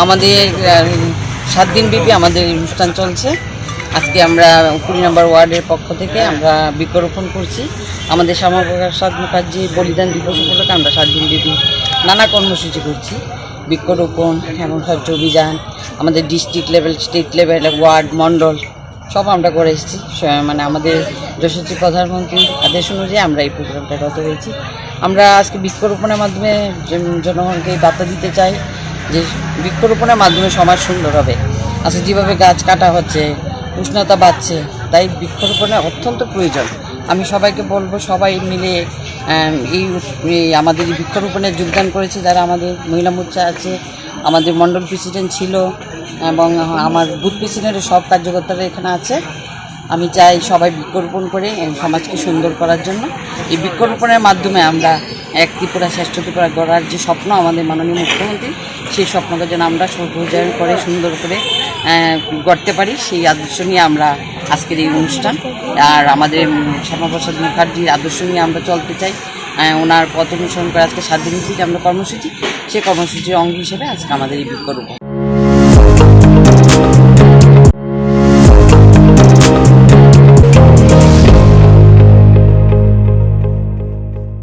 আমাদের 7 দিনব্যাপী আমাদের অনুষ্ঠান চলছে। আজকে আমরা 20 নম্বর ওয়ার্ডের পক্ষ থেকে আমরা বৃক্ষরোপণ করছি। আমাদের শ্যামাপ্রসাদ মুখার্জি বলিদান দিবস উপলক্ষে আমরা 7 দিনব্যাপী নানা কর্মসূচি করছি। বৃক্ষরোপণ এবং স্বচ্ছ অভিযান, আমাদের district level, state level, ward, মণ্ডল সব আমরা করে এসেছি। মানে আমাদের যশস্বী প্রধানমন্ত্রীর আদেশ অনুযায়ী আমরা এই প্রোগ্রামটা রত হয়েছি। আমরা আজকে বৃক্ষরোপণের মাধ্যমে জনগণকে বার্তা দিতে চাই যে বৃক্ষরোপণের মাধ্যমে সমাজ সুন্দর হবে। আজকে যেভাবে গাছ কাটা হচ্ছে, উষ্ণতা বাড়ছে, তাই বৃক্ষরোপণের অত্যন্ত প্রয়োজন। আমি সবাইকে বলবো সবাই মিলে এই আমাদের বৃক্ষরোপণে যোগদান করেছে যারা আমাদের মহিলা মোর্চা আছে, আমাদের মণ্ডল প্রেসিডেন্ট ছিল এবং আমার বুথ প্রেসিডেন্টের সব কার্যকর্তারা এখানে আছে। আমি চাই সবাই বৃক্ষরোপণ করে সমাজকে সুন্দর করার জন্য। এই বৃক্ষরোপণের মাধ্যমে আমরা এক ত্রিপুরা শ্রেষ্ঠ ত্রিপুরা গড়ার যে স্বপ্ন আমাদের মাননীয় মুখ্যমন্ত্রী, সেই স্বপ্নকে যেন আমরা সর্বোদয় করে সুন্দর করে গড়তে পারি, সেই আদর্শ নিয়ে আমরা আজকের এই অনুষ্ঠান। আর আমাদের শ্যামাপ্রসাদ মুখার্জির আদর্শ নিয়ে আমরা চলতে চাই। ওনার পথ অনুসরণ করে আজকে 7 দিন থেকে আমরা কর্মসূচি, সেই কর্মসূচির অঙ্গ হিসেবে আজকে আমাদের এই বৃক্ষরোপণ।